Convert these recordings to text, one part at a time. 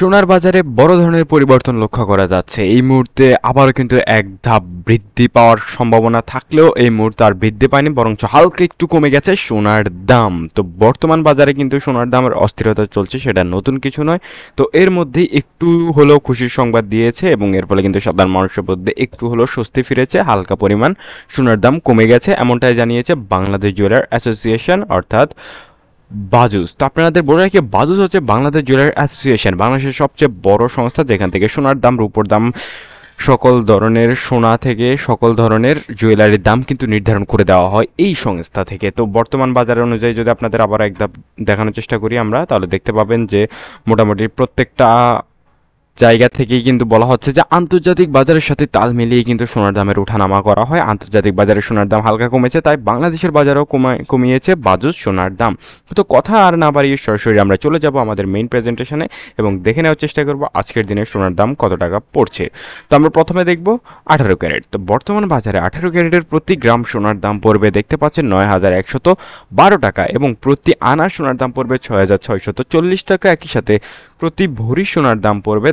সোনার বাজারে বড় ধরনের পরিবর্তন লক্ষ্য করা যাচ্ছে। এই মুহূর্তে আবারও কিন্তু এক ধাপ বৃদ্ধি পাওয়ার সম্ভাবনা থাকলেও এই মুহূর্তে আর বৃদ্ধি পায়নি, বরঞ্চ হালকা একটু কমে গেছে সোনার দাম। তো বর্তমান বাজারে কিন্তু সোনার দামের অস্থিরতা চলছে, সেটা নতুন কিছু নয়। তো এর মধ্যেই একটু হলেও খুশির সংবাদ দিয়েছে এবং এর ফলে কিন্তু সাধারণ মানুষের মধ্যে একটু হলেও স্বস্তি ফিরেছে। হালকা পরিমাণ সোনার দাম কমে গেছে, এমনটাই জানিয়েছে বাংলাদেশ জুয়েলার অ্যাসোসিয়েশন অর্থাৎ বাজুস। তো আপনাদের বলে রাখি, বাজুস হচ্ছে বাংলাদেশ জুয়েলারি অ্যাসোসিয়েশন, বাংলাদেশের সবচেয়ে বড় সংস্থা, যেখান থেকে সোনার দাম, রূপোর দাম, সকল ধরনের সোনা থেকে সকল ধরনের জুয়েলারির দাম কিন্তু নির্ধারণ করে দেওয়া হয় এই সংস্থা থেকে। তো বর্তমান বাজার অনুযায়ী যদি আপনাদের আবার এক ধাপ দেখানোর চেষ্টা করি আমরা, তাহলে দেখতে পাবেন যে মোটামুটি প্রত্যেকটা জায়গা থেকেই কিন্তু বলা হচ্ছে যে আন্তর্জাতিক বাজারের সাথে তাল মিলিয়ে কিন্তু সোনার দামের ওঠানামা করা হয়। আন্তর্জাতিক বাজারে সোনার দাম হালকা কমেছে, তাই বাংলাদেশের বাজারেও কমিয়েছে বাজুস সোনার দাম। তো কথা আর না বাড়িয়ে সরাসরি আমরা চলে যাব আমাদের মেইন প্রেজেন্টেশনে এবং দেখে নেওয়ার চেষ্টা করব আজকের দিনে সোনার দাম কত টাকা পড়ছে। তো আমরা প্রথমে দেখব 18 ক্যারেট। তো বর্তমান বাজারে 18 ক্যারেটের প্রতি গ্রাম সোনার দাম পড়বে, দেখতে পাচ্ছেন 9,112 টাকা এবং প্রতি আনা সোনার দাম পড়বে 6,640 টাকা। একই সাথে প্রতি ভরি সোনার দাম পড়বে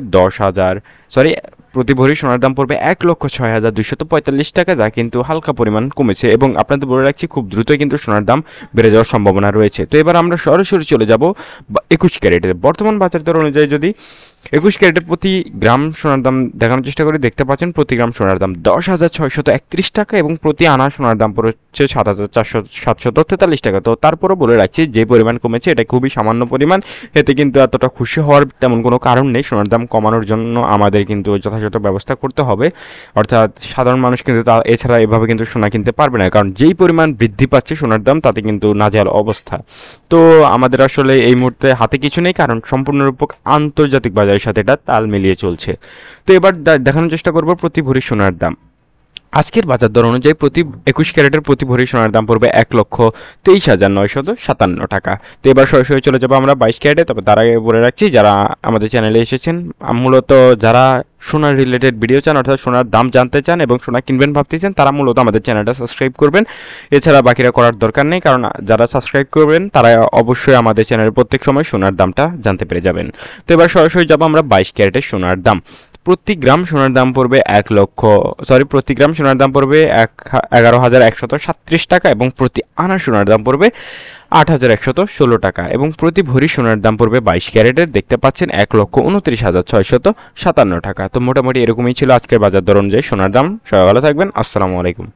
প্রতি ভরি সোনার দাম পড়বে 1,06,245 টাকা, যা কিন্তু হালকা পরিমাণ কমেছে এবং আপনাদের বলে রাখছি খুব দ্রুতই কিন্তু সোনার দাম বেড়ে যাওয়ার সম্ভাবনা রয়েছে। তো এবার আমরা সরাসরি চলে যাব 21 ক্যারেটে। বর্তমান বাজার দর অনুযায়ী যদি 21 ক্যারেটের প্রতি গ্রাম সোনার দাম দেখানোর চেষ্টা করি, দেখতে পাচ্ছেন প্রতি গ্রাম সোনার দাম 10,631 টাকা এবং প্রতি আনা সোনার দাম পড়ছে 7,743 টাকা। তো তারপরও বলে রাখছি, যে পরিমাণ কমেছে এটা খুবই সামান্য পরিমাণ, এতে কিন্তু এতটা খুশি হওয়ার তেমন কোনো কারণ নেই। সোনার দাম কমানোর জন্য আমাদের কিন্তু যথাযথ ব্যবস্থা করতে হবে, অর্থাৎ সাধারণ মানুষ কিন্তু এছাড়া এভাবে কিন্তু সোনা কিনতে পারবে না, কারণ যেই পরিমাণ বৃদ্ধি পাচ্ছে সোনার দাম তাতে কিন্তু নাজেহাল অবস্থা। তো আমাদের আসলে এই মুহূর্তে হাতে কিছু নেই, কারণ সম্পূর্ণরূপে আন্তর্জাতিক বাজারের সাথে এটা তাল মিলিয়ে চলছে। তো এবার দেখানোর চেষ্টা করব প্রতি ভরি সোনার দাম। আজকের বাজার দর অনুযায়ী প্রতি 21 ক্যারেটের প্রতি ভরি সোনার দাম পড়বে 1,23,957 টাকা। তো এবার সরাসরি চলে যাবো আমরা 22 ক্যারেটে। তবে তার আগে বলে রাখছি, যারা আমাদের চ্যানেলে এসেছেন, মূলত যারা সোনার রিলেটেড ভিডিও চান, অর্থাৎ সোনার দাম জানতে চান এবং সোনা কিনবেন ভাবতেছেন, তারা মূলত আমাদের চ্যানেলটা সাবস্ক্রাইব করবেন। এছাড়া বাকিরা করার দরকার নেই, কারণ যারা সাবস্ক্রাইব করবেন তারা অবশ্যই আমাদের চ্যানেলের প্রত্যেক সময় সোনার দামটা জানতে পেরে যাবেন। তো এবার সরাসরি যাবো আমরা 22 ক্যারেটের সোনার দাম। প্রতি গ্রাম সোনার দাম পড়বে প্রতি গ্রাম সোনার দাম পড়বে 11,137 টাকা এবং প্রতি আনা সোনার দাম পড়বে 8,116 টাকা এবং প্রতি ভরি সোনার দাম পড়বে 22 ক্যারেটের, দেখতে পাচ্ছেন 1,29,657 টাকা। তো মোটামুটি এরকমই ছিল আজকের বাজার দর অনুযায়ী সোনার দাম। সবাই ভালো থাকবেন। আসসালামু আলাইকুম।